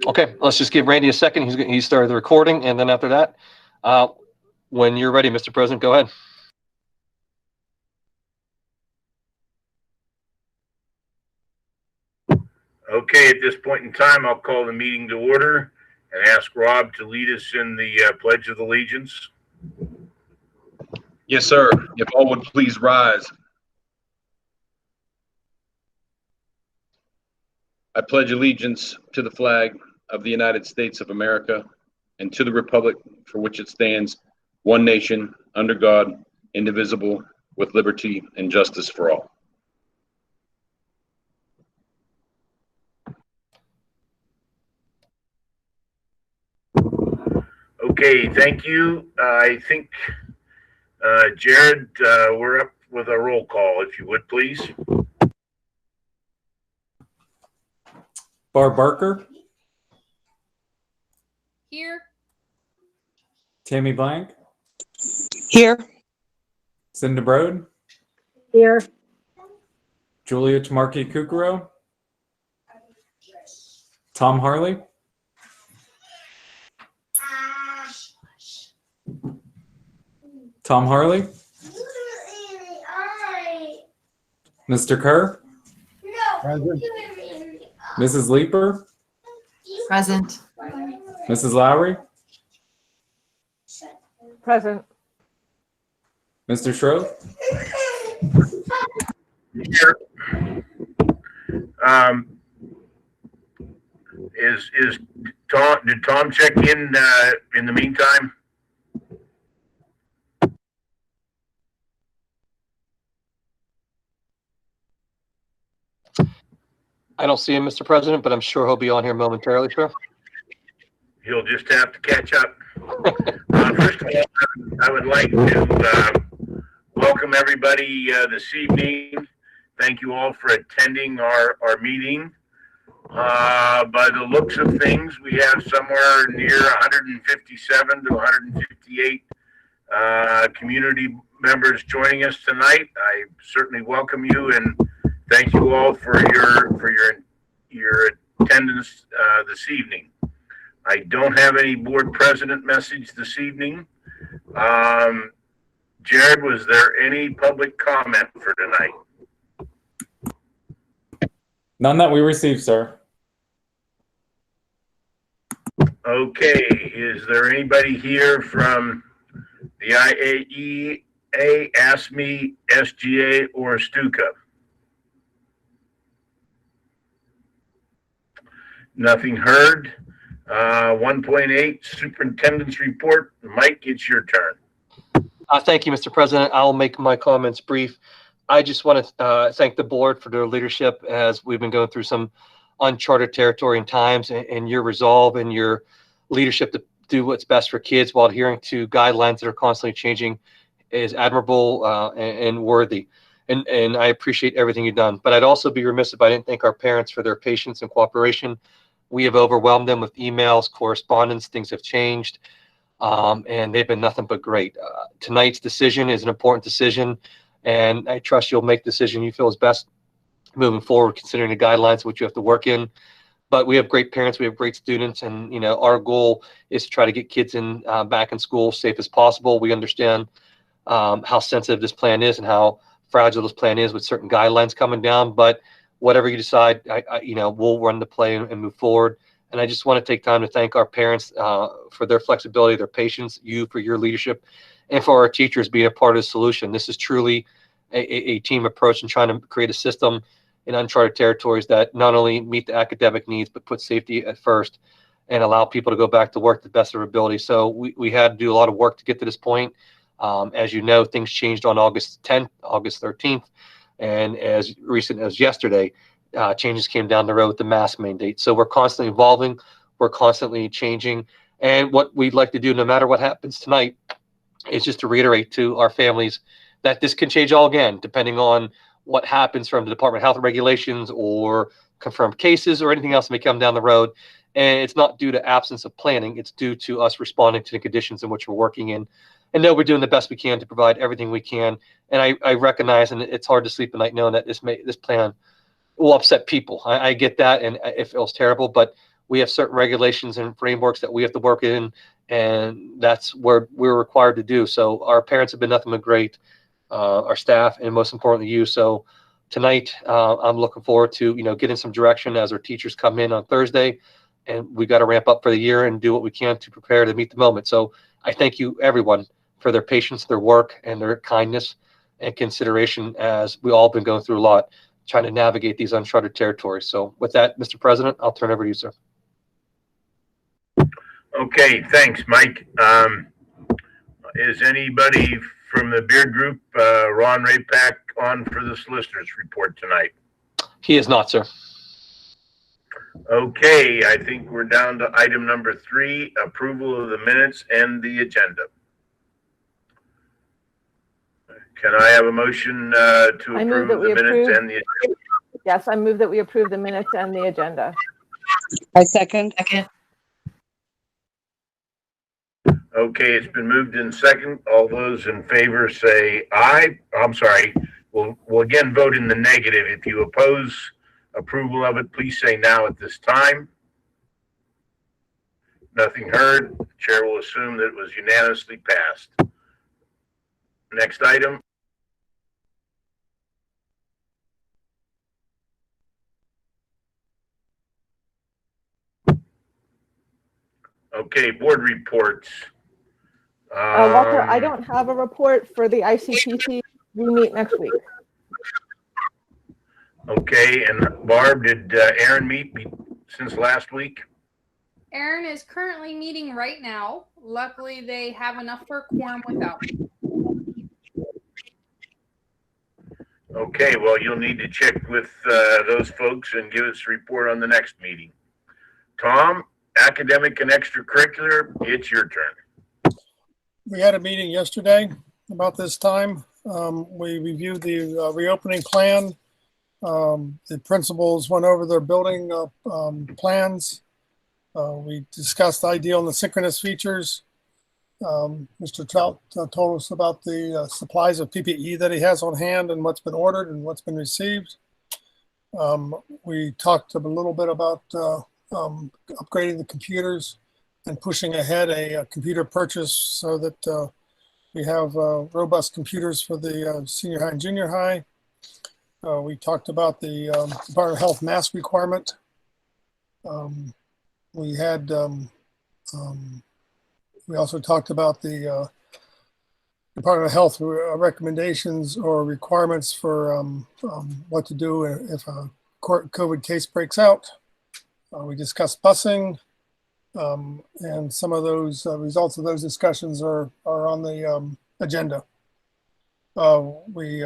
Okay, let's just give Randy a second. He started the recording, and then after that, when you're ready, Mr. President, go ahead. Okay, at this point in time, I'll call the meeting to order and ask Rob to lead us in the Pledge of Allegiance. Yes, sir. If all would please rise. I pledge allegiance to the flag of the United States of America and to the republic for which it stands, one nation, under God, indivisible, with liberty and justice for all. Okay, thank you. I think, Jared, we're up with a roll call, if you would, please. Barb Barker. Here. Tammy Blank. Here. Cinda Brode. Here. Julia Tamarki Kukuro. Tom Harley. Tom Harley. Mr. Kerr. Present. Mrs. Leeper. Present. Mrs. Lowry. Present. Mr. Schroth. Here. Is Tom? Did Tom check in the meantime? I don't see him, Mr. President, but I'm sure he'll be on here momentarily, sir. He'll just have to catch up. First of all, I would like to welcome everybody this evening. Thank you all for attending our meeting. By the looks of things, we have somewhere near 157 to 158 community members joining us tonight. I certainly welcome you and thank you all for your attendance this evening. I don't have any board president message this evening. Jared, was there any public comment for tonight? None that we received, sir. Okay, is there anybody here from the IAEA, ASME, SGA, or Stuka? Nothing heard. 1.8 Superintendent's Report. Mike, it's your turn. Thank you, Mr. President. I'll make my comments brief. I just want to thank the board for their leadership as we've been going through some uncharted territory and times, and your resolve and your leadership to do what's best for kids while adhering to guidelines that are constantly changing is admirable and worthy. And I appreciate everything you've done. But I'd also be remiss if I didn't thank our parents for their patience and cooperation. We have overwhelmed them with emails, correspondence, things have changed, and they've been nothing but great. Tonight's decision is an important decision, and I trust you'll make the decision you feel is best moving forward, considering the guidelines which you have to work in. But we have great parents, we have great students, and our goal is to try to get kids back in school safe as possible. We understand how sensitive this plan is and how fragile this plan is with certain guidelines coming down. But whatever you decide, we'll run the play and move forward. And I just want to take time to thank our parents for their flexibility, their patience, you for your leadership, and for our teachers being a part of the solution. This is truly a team approach in trying to create a system in uncharted territories that not only meet the academic needs, but put safety at first and allow people to go back to work to the best of their ability. So we had to do a lot of work to get to this point. As you know, things changed on August 10th, August 13th. And as recent as yesterday, changes came down the road with the mask mandate. So we're constantly evolving. We're constantly changing. And what we'd like to do, no matter what happens tonight, is just to reiterate to our families that this can change all again, depending on what happens from the Department of Health regulations or confirmed cases or anything else that may come down the road. And it's not due to absence of planning. It's due to us responding to the conditions in which we're working in. And know we're doing the best we can to provide everything we can. And I recognize, and it's hard to sleep at night knowing that this plan will upset people. I get that, and it feels terrible, but we have certain regulations and frameworks that we have to work in, and that's where we're required to do. So our parents have been nothing but great, our staff, and most importantly, you. So tonight, I'm looking forward to, getting some direction as our teachers come in on Thursday, and we got to ramp up for the year and do what we can to prepare to meet the moment. So I thank you, everyone, for their patience, their work, and their kindness and consideration as we all been going through a lot, trying to navigate these uncharted territories. So with that, Mr. President, I'll turn it over to you, sir. Okay, thanks, Mike. Is anybody from the Beard Group, Ron Rapak, on for the solicitor's report tonight? He is not, sir. Okay, I think we're down to item number 3, approval of the minutes and the agenda. Can I have a motion to I move approve that we the minutes approve. and the agenda? Yes, I move that we approve the minutes and the agenda. I second. Second. Okay, it's been moved in second. All those in favor say aye. I'm sorry. We'll again vote in the negative. If you oppose approval of it, please say now at this time. Nothing heard. The chair will assume that it was unanimously passed. Next item. Okay, board reports. Walter, I don't have a report for the ICPC. We meet next week. Okay, and Barb, did Aaron meet since last week? Aaron is currently meeting right now. Luckily, they have enough for a quorum without me. Okay, well, you'll need to check with those folks and give us a report on the next meeting. Tom, academic and extracurricular, it's your turn. We had a meeting yesterday about this time. We reviewed the reopening plan. The principals went over their building plans. We discussed ideal and the synchronous features. Mr. Trout told us about the supplies of PPE that he has on hand and what's been ordered and what's been received. We talked a little bit about upgrading the computers and pushing ahead a computer purchase so that we have robust computers for the senior high and junior high. We talked about the Department of Health mask requirement. We also talked about the Department of Health recommendations or requirements for what to do if a COVID case breaks out. We discussed busing, and some of those results of those discussions are on the agenda. We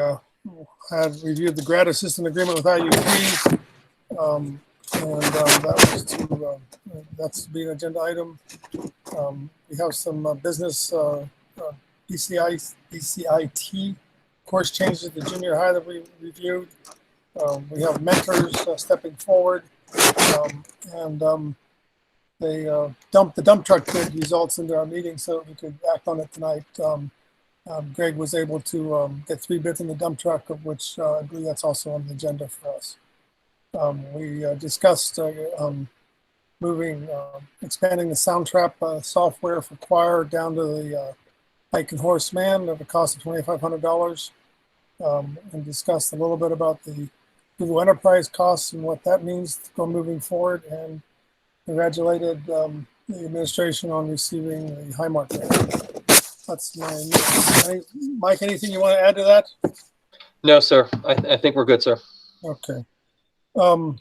had reviewed the grad assistant agreement with IUP, and that's to be an agenda item. We have some business BCIT course changes at the junior high that we reviewed. We have mentors stepping forward, and they dumped the dump truck bid results into our meeting so that we could act on it tonight. Greg was able to get 3 bids in the dump truck, of which I believe that's also on the agenda for us. We discussed expanding the Soundtrap software for choir down to the Pike and Horse Man at a cost of $2,500, and discussed a little bit about the Google Enterprise costs and what that means moving forward, and congratulated the administration on receiving the Highmark grant. That's my news. Mike, anything you want to add to that? No, sir. I think we're good, sir. Okay. I'd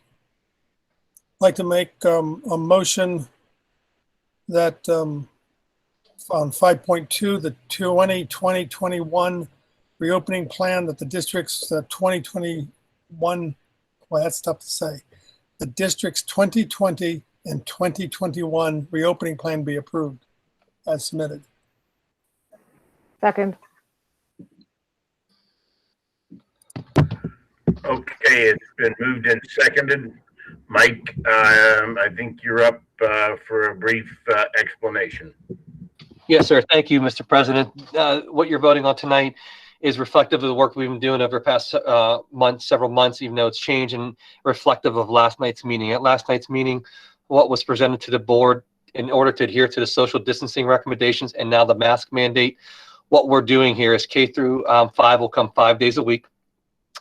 like to make a motion that on 5.2, the 2020-2021 reopening plan, that the district's 2021, well, that's tough to say, the district's 2020 and 2021 reopening plan be approved as submitted. Second. Okay, it's been moved and seconded. Mike, I think you're up for a brief explanation. Yes, sir. Thank you, Mr. President. What you're voting on tonight is reflective of the work we've been doing over the past several months, even though it's changed, and reflective of last night's meeting. At last night's meeting, what was presented to the board in order to adhere to the social distancing recommendations and now the mask mandate. What we're doing here is K through 5 will come 5 days a week.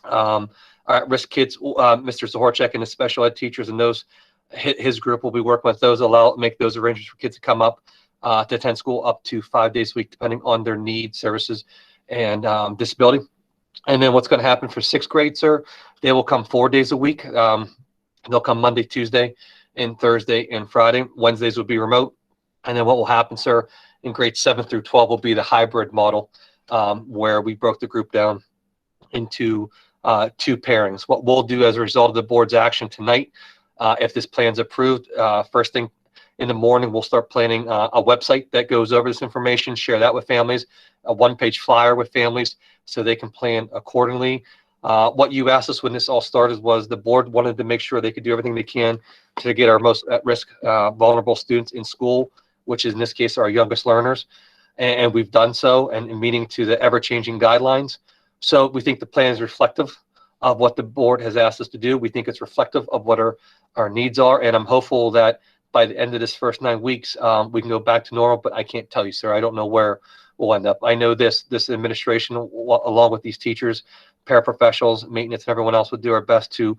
Our at-risk kids, Mr. Zohorchek and his special ed teachers and those, his group will be working with those, make those arrangements for kids to come up to attend school up to 5 days a week, depending on their needs, services, and disability. And then what's going to happen for 6th grade, sir, they will come 4 days a week. They'll come Monday, Tuesday, and Thursday and Friday. Wednesdays will be remote. And then what will happen, sir, in grades 7 through 12 will be the hybrid model, where we broke the group down into 2 pairings. What we'll do as a result of the board's action tonight, if this plan's approved, first thing in the morning, we'll start planning a website that goes over this information, share that with families, a 1-page flyer with families so they can plan accordingly. What you asked us when this all started was the board wanted to make sure they could do everything they can to get our most at-risk, vulnerable students in school, which is in this case our youngest learners. And we've done so and meeting to the ever-changing guidelines. So we think the plan is reflective of what the board has asked us to do. We think it's reflective of what our needs are. And I'm hopeful that by the end of this first 9 weeks, we can go back to normal, but I can't tell you, sir. I don't know where we'll end up. I know this administration, along with these teachers, paraprofessionals, maintenance, and everyone else would do our best to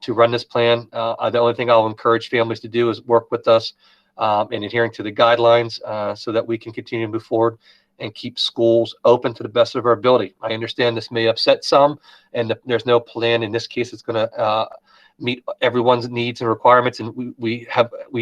run this plan. The only thing I'll encourage families to do is work with us in adhering to the guidelines so that we can continue to move forward and keep schools open to the best of our ability. I understand this may upset some, and there's no plan in this case that's going to meet everyone's needs and requirements, and we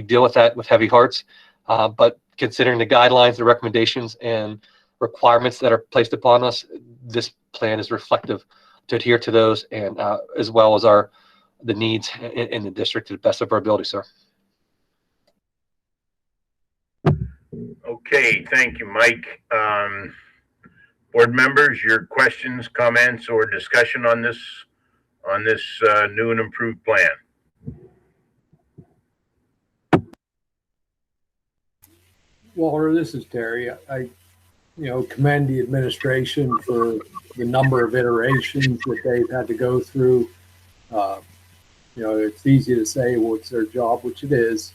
deal with that with heavy hearts. But considering the guidelines, the recommendations, and requirements that are placed upon us, this plan is reflective to adhere to those, and as well as the needs in the district to the best of our ability, sir. Okay, thank you, Mike. Board members, your questions, comments, or discussion on this new and improved plan? Walter, this is Terry. I commend the administration for the number of iterations that they've had to go through. It's easy to say, well, it's their job, which it is,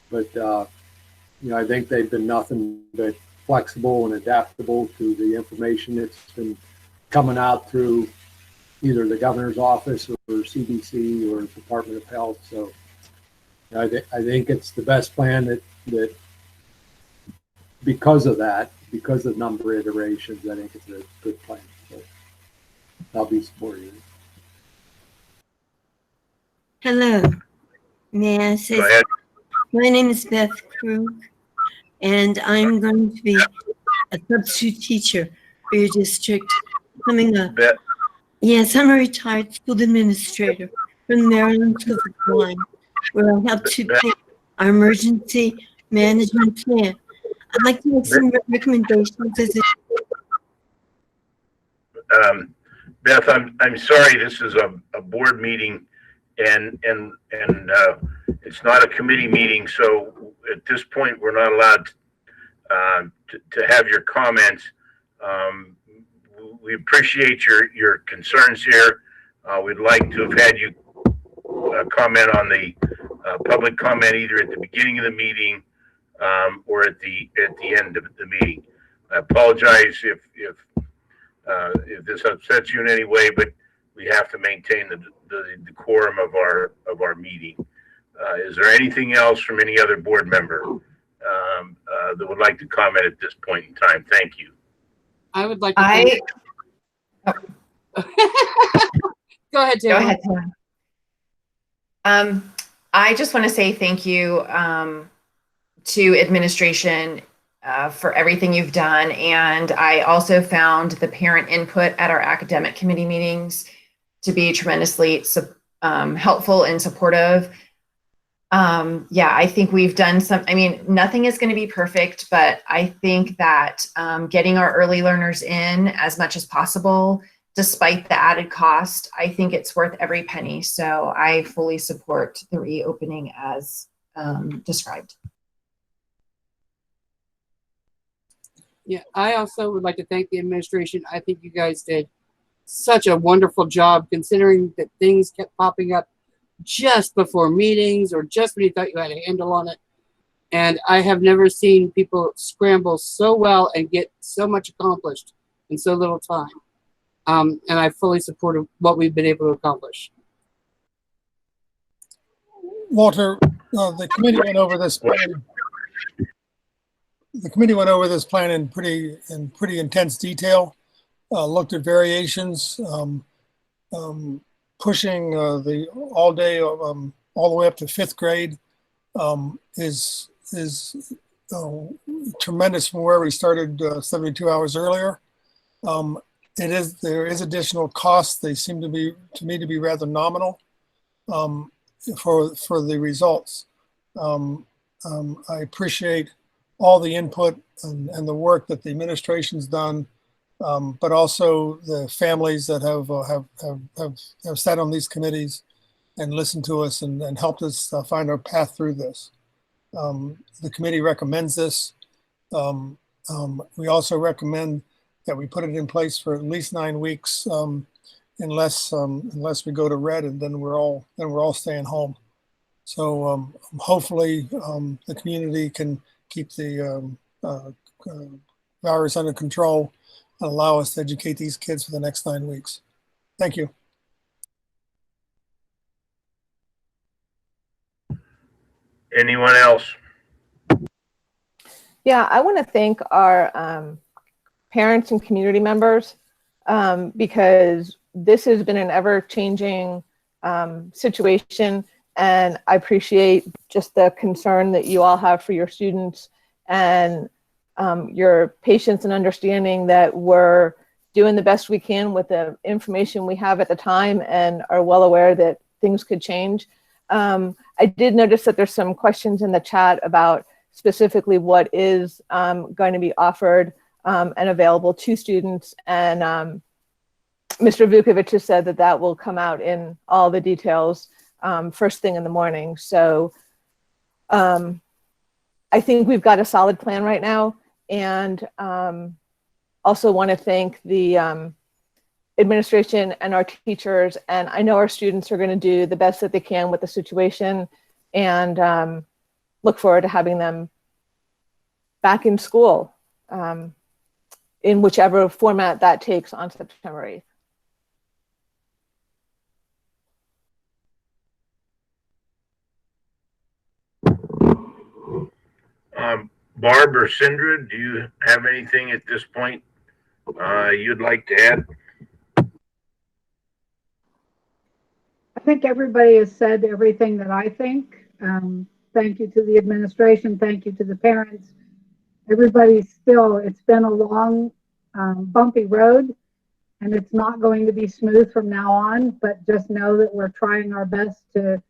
but I think they've been nothing but flexible and adaptable to the information that's been coming out through either the governor's office or CDC or Department of Health. So I think it's the best plan that because of that, because of the number of iterations, I think it's a good plan. So I'll be supporting it. Hello. May I say, my name is Beth Krug, and I'm going to be a substitute teacher for your district coming up. Beth. Yes, I'm a retired school administrator from the Maryland School of Crime, where I help to pick our emergency management plan. I'd like to make some recommendations as Beth, I'm sorry, this is a board meeting and it's not a committee meeting, so at this point we're not allowed to have your comments. We appreciate your concerns here. We'd like to have had you comment on the public comment either at the beginning of the meeting or at the end of the meeting. I apologize if this upsets you in any way, but we have to maintain the decorum of our meeting. Is there anything else from any other board member that would like to comment at this point in time? Thank you. I would like to. Go ahead, Tim. Go ahead, Tim. I just want to say thank you to administration for everything you've done. And I also found the parent input at our academic committee meetings to be tremendously helpful and supportive. I think we've done nothing is going to be perfect, but I think that getting our early learners in as much as possible, despite the added cost, I think it's worth every penny. So I fully support the reopening as described. Yeah, I also would like to thank the administration. I think you guys did such a wonderful job considering that things kept popping up just before meetings or just when you thought you had a handle on it. And I have never seen people scramble so well and get so much accomplished in so little time. And I fully support what we've been able to accomplish. Walter, the committee went over this plan. The committee went over this plan in pretty intense detail. Looked at variations, pushing the all day all the way up to 5th grade is tremendous from where we started 72 hours earlier. There is additional costs. They seem to me to be rather nominal for the results. I appreciate all the input and the work that the administration's done, but also the families that have sat on these committees and listened to us and helped us find our path through this. The committee recommends this. We also recommend that we put it in place for at least 9 weeks, unless we go to red, and then we're all staying home. So hopefully the community can keep the virus under control and allow us to educate these kids for the next 9 weeks. Thank you. Anyone else? Yeah, I want to thank our parents and community members because this has been an ever-changing situation, and I appreciate just the concern that you all have for your students and your patience and understanding that we're doing the best we can with the information we have at the time and are well aware that things could change. I did notice that there's some questions in the chat about specifically what is going to be offered and available to students. And Mr. Vukovic has said that that will come out in all the details first thing in the morning. So I think we've got a solid plan right now. And also want to thank the administration and our teachers. And I know our students are going to do the best that they can with the situation, and look forward to having them back in school in whichever format that takes on September 8th. Barb or Sindra, do you have anything at this point you'd like to add? I think everybody has said everything that I think. Thank you to the administration. Thank you to the parents. Everybody's it's been a long, bumpy road, and it's not going to be smooth from now on, but just know that we're trying our best to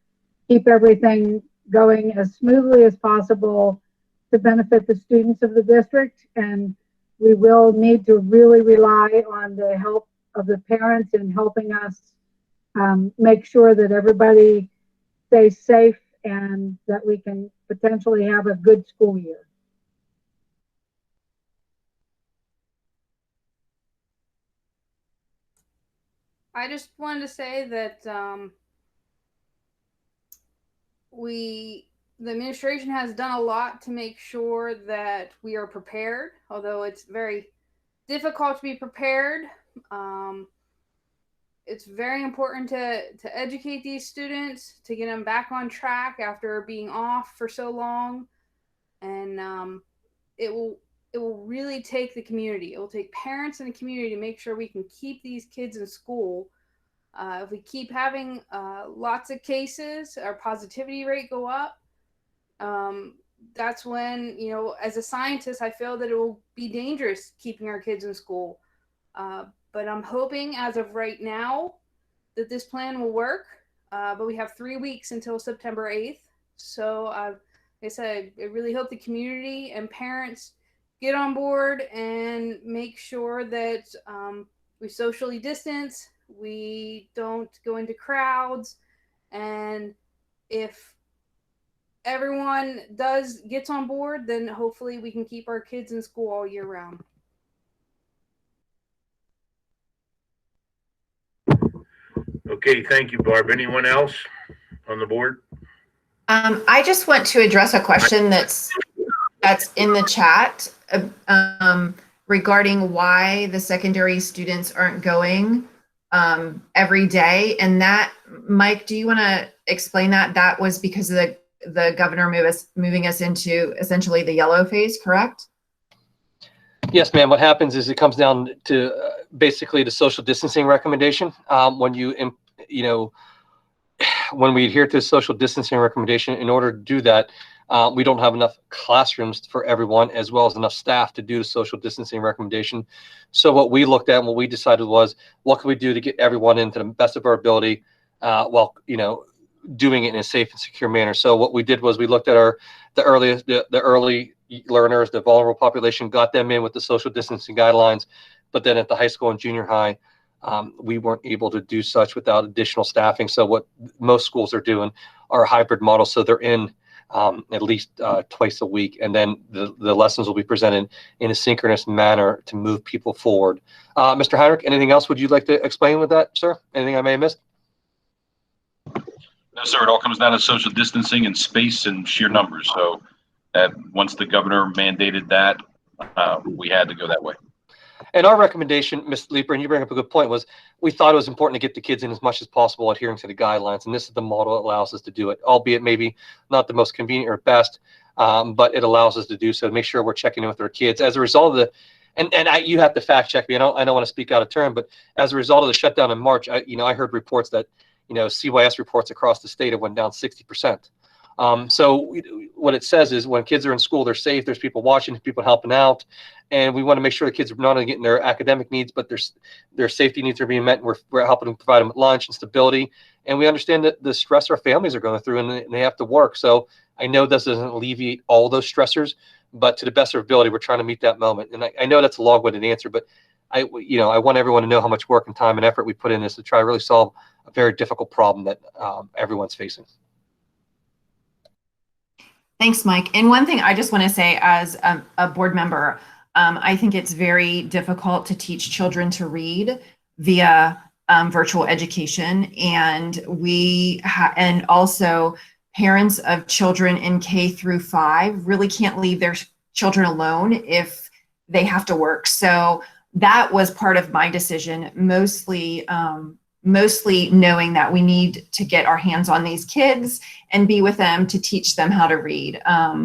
keep everything going as smoothly as possible to benefit the students of the district. And we will need to really rely on the help of the parents in helping us make sure that everybody stays safe and that we can potentially have a good school year. I just wanted to say that the administration has done a lot to make sure that we are prepared, although it's very difficult to be prepared. It's very important to educate these students, to get them back on track after being off for so long. And it will really take the community. It will take parents in the community to make sure we can keep these kids in school. If we keep having lots of cases, our positivity rate go up. That's when, as a scientist, I feel that it will be dangerous keeping our kids in school. But I'm hoping as of right now that this plan will work. But we have 3 weeks until September 8th. So like I said, I really hope the community and parents get on board and make sure that we socially distance, we don't go into crowds, and if everyone gets on board, then hopefully we can keep our kids in school all year round. Okay, thank you, Barb. Anyone else? on the board? I just want to address a question that's in the chat regarding why the secondary students aren't going every day. And that, Mike, do you want to explain that? That was because of the governor moving us into essentially the yellow phase, correct? Yes, ma'am. What happens is it comes down to basically the social distancing recommendation. When when we adhere to the social distancing recommendation, in order to do that, we don't have enough classrooms for everyone, as well as enough staff to do the social distancing recommendation. So what we looked at and what we decided was, what can we do to get everyone into the best of our ability, while doing it in a safe and secure manner. So what we did was we looked at the early learners, the vulnerable population, got them in with the social distancing guidelines. But then at the high school and junior high, we weren't able to do such without additional staffing. So what most schools are doing are a hybrid model. So they're in at least twice a week, and then the lessons will be presented in a synchronous manner to move people forward. Mr. Heinrich, anything else would you like to explain with that, sir? Anything I may have missed? No, sir. It all comes down to social distancing and space and sheer numbers. So once the governor mandated that, we had to go that way. And our recommendation, Ms. Leeper, and you bring up a good point, was we thought it was important to get the kids in as much as possible adhering to the guidelines. And this is the model that allows us to do it, albeit maybe not the most convenient or best, but it allows us to do so, to make sure we're checking in with our kids. As a result of you have to fact check me. I don't want to speak out of turn, but as a result of the shutdown in March, I heard reports that, CYS reports across the state have went down 60%. So what it says is when kids are in school, they're safe. There's people watching, people helping out. And we want to make sure the kids are not only getting their academic needs, but their safety needs are being met. And we're helping them provide them with lunch and stability. And we understand that the stress our families are going through and they have to work. So I know this doesn't alleviate all those stressors, but to the best of our ability, we're trying to meet that moment. And I know that's a long-winded answer, but I want everyone to know how much work and time and effort we put in this to try to really solve a very difficult problem that everyone's facing. Thanks, Mike. And one thing I just want to say as a board member, I think it's very difficult to teach children to read via virtual education. And and also parents of children in K through 5 really can't leave their children alone if they have to work. So that was part of my decision, mostly knowing that we need to get our hands on these kids and be with them to teach them how to read. But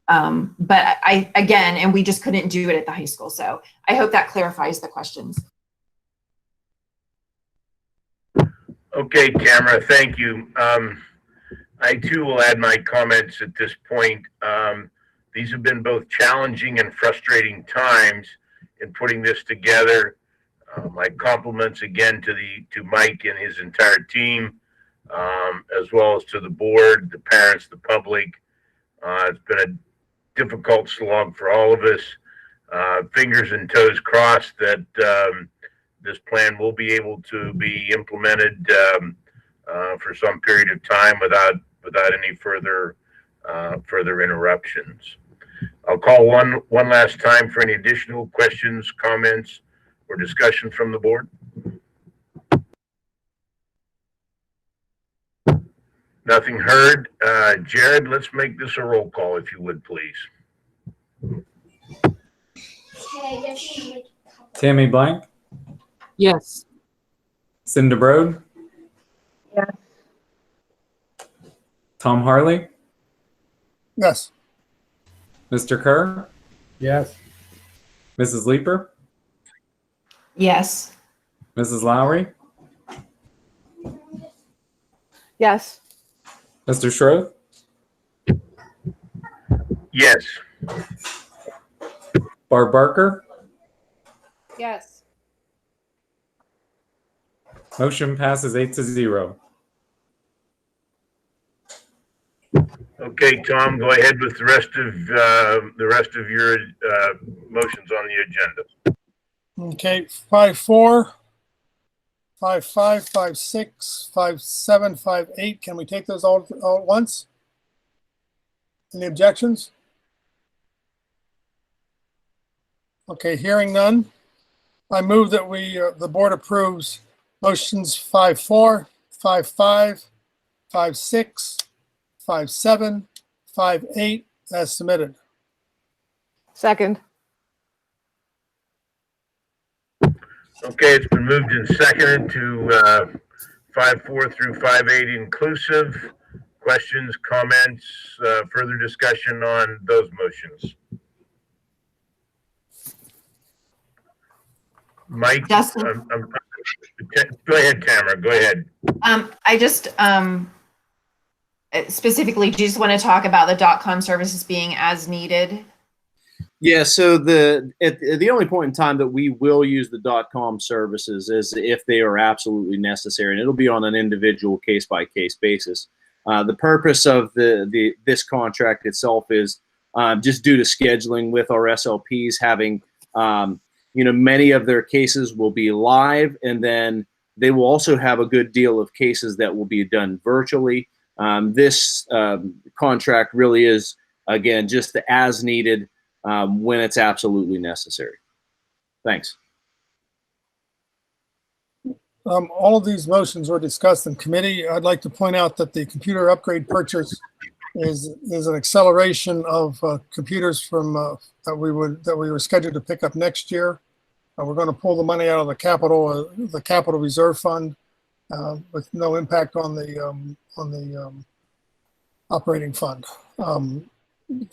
and we just couldn't do it at the high school. So I hope that clarifies the questions. Okay, Tamara, thank you. I too will add my comments at this point. These have been both challenging and frustrating times in putting this together. My compliments again to Mike and his entire team, as well as to the board, the parents, the public. It's been a difficult slog for all of us. Fingers and toes crossed that this plan will be able to be implemented for some period of time without any further interruptions. I'll call one last time for any additional questions, comments, or discussion from the board. Nothing heard. Jared, let's make this a roll call, if you would, please. Tammy Blank, Yes. Cinda Brode, Yes. Tom Harley, Yes. Mr. Kerr, Yes. Mrs. Leeper, Yes. Mrs. Lowry, Yes. Mr. Schroth, Yes. Barb Barker. Yes. Motion passes 8-0. Okay, Tom, go ahead with the rest of your motions on the agenda. Okay, 5-4, 5-5, 5-6, 5-7, 5-8. Can we take those all at once? Any objections? Okay, hearing none. I move that the board approves motions 5-4, 5-5, 5.6, 5.7, 5.8 as submitted. Second. Okay, it's been moved and seconded to 5.4 through 5.8 inclusive. Questions, comments, further discussion on those motions? Mike, Justin? Go ahead, Tamara, go ahead. I just specifically just want to talk about the .com services being as needed. Yeah, so the only point in time that we will use the .com services is if they are absolutely necessary, and it'll be on an individual case-by-case basis. The purpose of this contract itself is just due to scheduling with our SLPs having, many of their cases will be live, and then they will also have a good deal of cases that will be done virtually. This contract really is, again, just as needed when it's absolutely necessary. Thanks. All of these motions were discussed in committee. I'd like to point out that the computer upgrade purchase is an acceleration of computers from that we were scheduled to pick up next year. We're going to pull the money out of the capital reserve fund with no impact on the operating fund.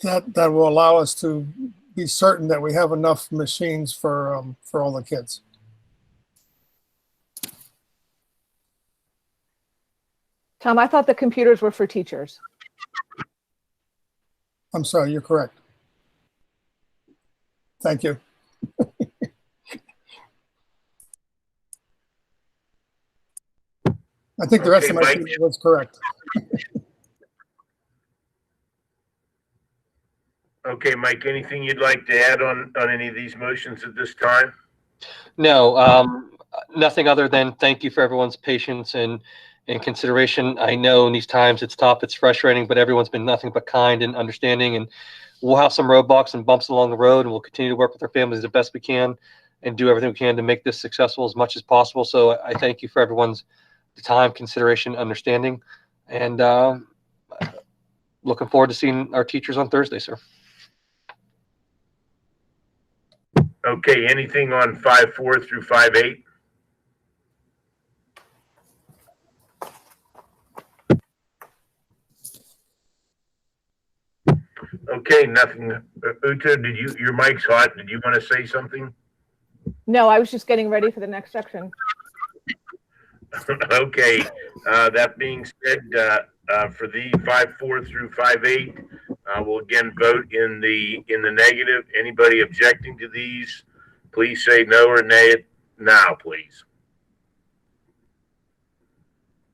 That will allow us to be certain that we have enough machines for all the kids. Tom, I thought the computers were for teachers. I'm sorry, you're correct. Thank you. I think the rest of my statement was correct. Okay, Mike, anything you'd like to add on any of these motions at this time? No, nothing other than thank you for everyone's patience and consideration. I know in these times it's tough, it's frustrating, but everyone's been nothing but kind and understanding, and we'll have some roadblocks and bumps along the road, and we'll continue to work with our families the best we can and do everything we can to make this successful as much as possible. So I thank you for everyone's time, consideration, understanding, and looking forward to seeing our teachers on Thursday, sir. Okay, anything on 5.4 through 5.8? Okay, nothing. Uta, your mic's hot. Did you want to say something? No, I was just getting ready for the next section. Okay, that being said, for the 5.4 through 5.8, we'll again vote in the negative. Anybody objecting to these, please say no or nay now, please.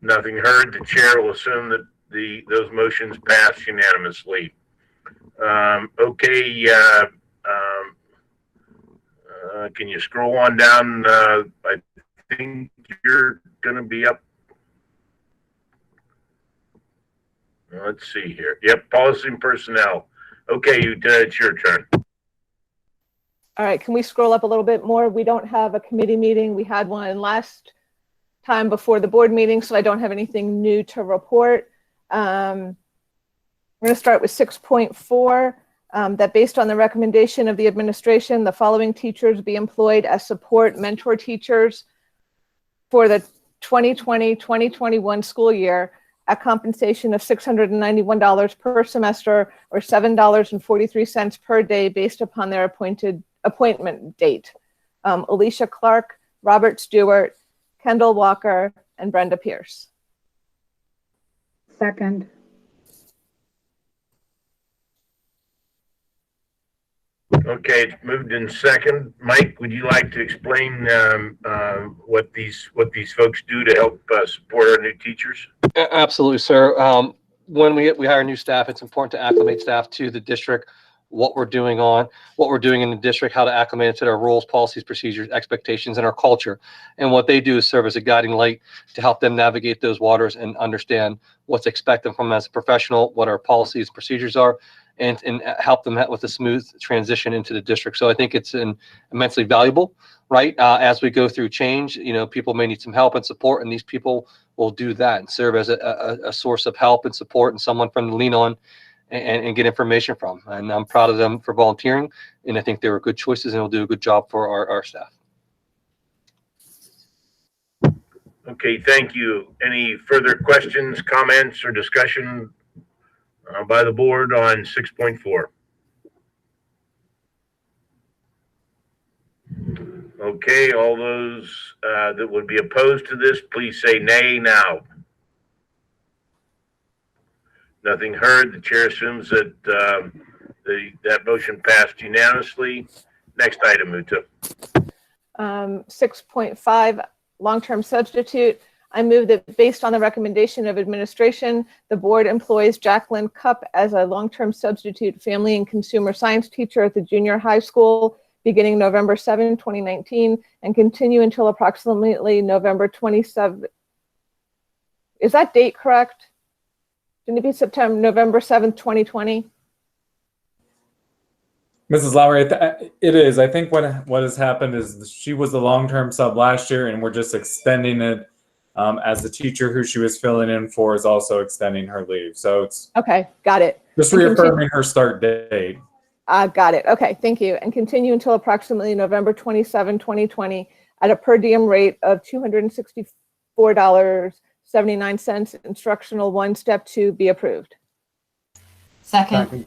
Nothing heard. The chair will assume that those motions pass unanimously. Okay, can you scroll on down? I think you're going to be up. Let's see here. Yep, policy and personnel. Okay, it's your turn. All right, can we scroll up a little bit more? We don't have a committee meeting. We had one last time before the board meeting, so I don't have anything new to report. We're going to start with 6.4, that based on the recommendation of the administration, the following teachers be employed as support mentor teachers for the 2020-2021 school year at compensation of $691 per semester or $7.43 per day based upon their appointment date. Alicia Clark, Robert Stewart, Kendall Walker, and Brenda Pierce. Second. Okay, it's moved in second. Mike, would you like to explain what these folks do to help support our new teachers? Absolutely, sir. When we hire new staff, it's important to acclimate staff to the district, what we're doing in the district, how to acclimate it to their rules, policies, procedures, expectations, and our culture. And what they do is serve as a guiding light to help them navigate those waters and understand what's expected from them as a professional, what our policies, procedures are, and help them with a smooth transition into the district. So I think it's immensely valuable. right? As we go through change, people may need some help and support, and these people will do that and serve as a source of help and support and someone for them to lean on and get information from. And I'm proud of them for volunteering, and I think they were good choices and will do a good job for our staff. Okay, thank you. Any further questions, comments, or discussion by the board on 6.4? Okay, all those that would be opposed to this, please say nay now. Nothing heard. The chair assumes that that motion passed unanimously. Next item, Uta. 6.5, long-term substitute. I move that based on the recommendation of administration, the board employs Jacqueline Cupp as a long-term substitute family and consumer science teacher at the junior high school beginning November 7, 2019, and continue until approximately November 27. Is that date correct? Shouldn't it be November 7th, 2020? Mrs. Lowry, it is. I think what has happened is she was the long-term sub last year, and we're just extending it as the teacher who she was filling in for is also extending her leave. So it's okay, got it. Just reaffirming her start date. Got it. Okay, thank you. And continue until approximately November 27, 2020 at a per diem rate of $264.79. Instructional 1, step 2 be approved. Second.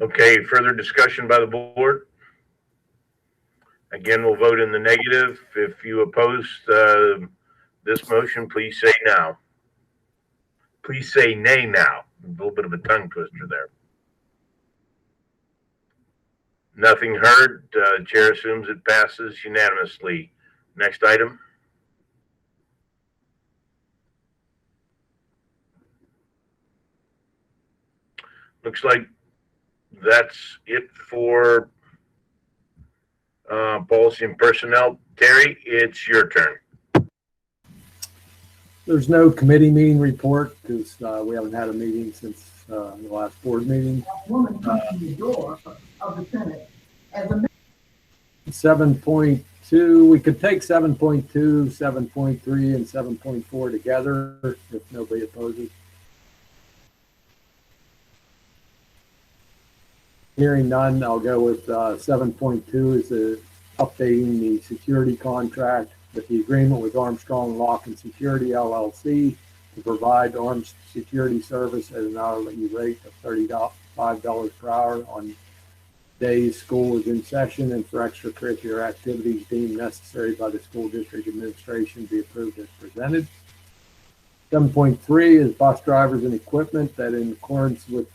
Okay, further discussion by the board? Again, we'll vote in the negative. If you oppose this motion, please say now. Please say nay now. A little bit of a tongue twister there. Nothing heard. Chair assumes it passes unanimously. Next item. Looks like that's it for policy and personnel. Terry, it's your turn. There's no committee meeting report because we haven't had a meeting since the last board meeting. 7.2, we could take 7.2, 7.3, and 7.4 together if nobody opposes. Hearing none, I'll go with 7.2 is updating the security contract with the agreement with Armstrong Lock and Security LLC to provide armed security service at an hourly rate of $35 per hour on days school is in session and for extracurricular activities deemed necessary by the school district administration be approved as presented. 7.3 is bus drivers and equipment that in accordance with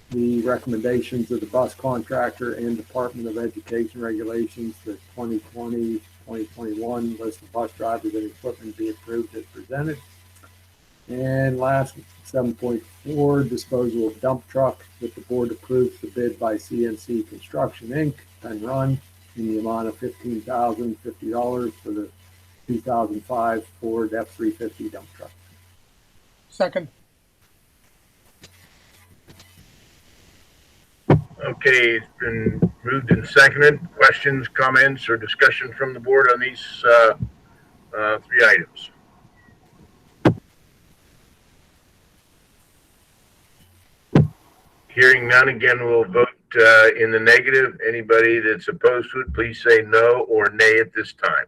the recommendations of the bus contractor and Department of Education regulations, the 2020-2021 list of bus drivers and equipment be approved as presented. And last, 7.4, disposal of dump truck, that the board approves the bid by CNC Construction, Inc., Penn Run, in the amount of $15,050 for the 2005 Ford F-350 dump truck. Second. Okay, it's been moved and seconded. Questions, comments, or discussion from the board on these three items? Hearing none, again, we'll vote in the negative. Anybody that's opposed to it, please say no or nay at this time.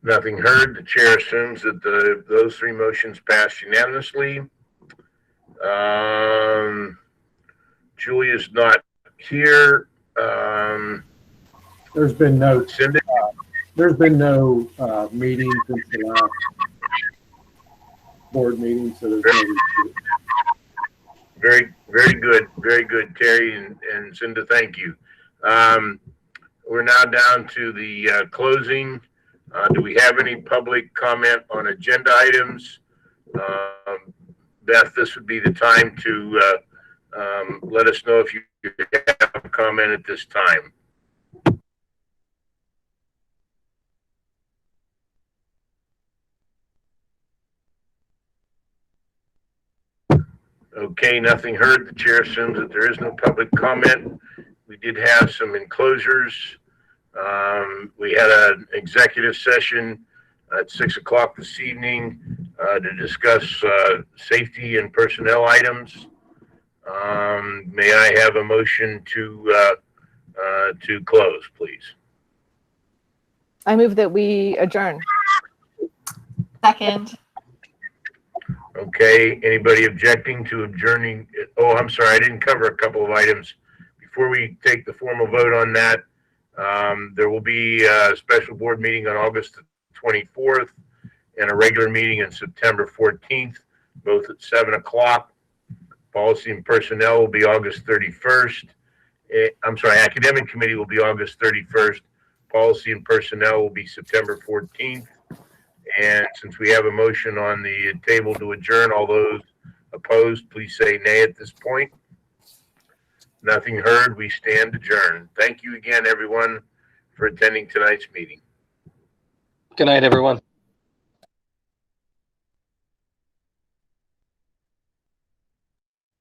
Nothing heard. The chair assumes that those three motions pass unanimously. Julia's not here. There's been no meeting since the last board meeting, so there's no. Very, very good, Terry and Cinda. Thank you. We're now down to the closing. Do we have any public comment on agenda items? Beth, this would be the time to let us know if you have a comment at this time. Okay, nothing heard. The chair assumes that there is no public comment. We did have some enclosures. We had an executive session at 6 o'clock this evening to discuss safety and personnel items. May I have a motion to close, please? I move that we adjourn. Second. Okay, anybody objecting to adjourning? Oh, I'm sorry, I didn't cover a couple of items. Before we take the formal vote on that, there will be a special board meeting on August 24th and a regular meeting on September 14th, both at 7 o'clock. Policy and Personnel will be August 31st. I'm sorry, Academic Committee will be August 31st. Policy and Personnel will be September 14th. And since we have a motion on the table to adjourn, all those opposed, please say nay at this point. Nothing heard. We stand adjourned. Thank you again, everyone, for attending tonight's meeting. Good night, everyone.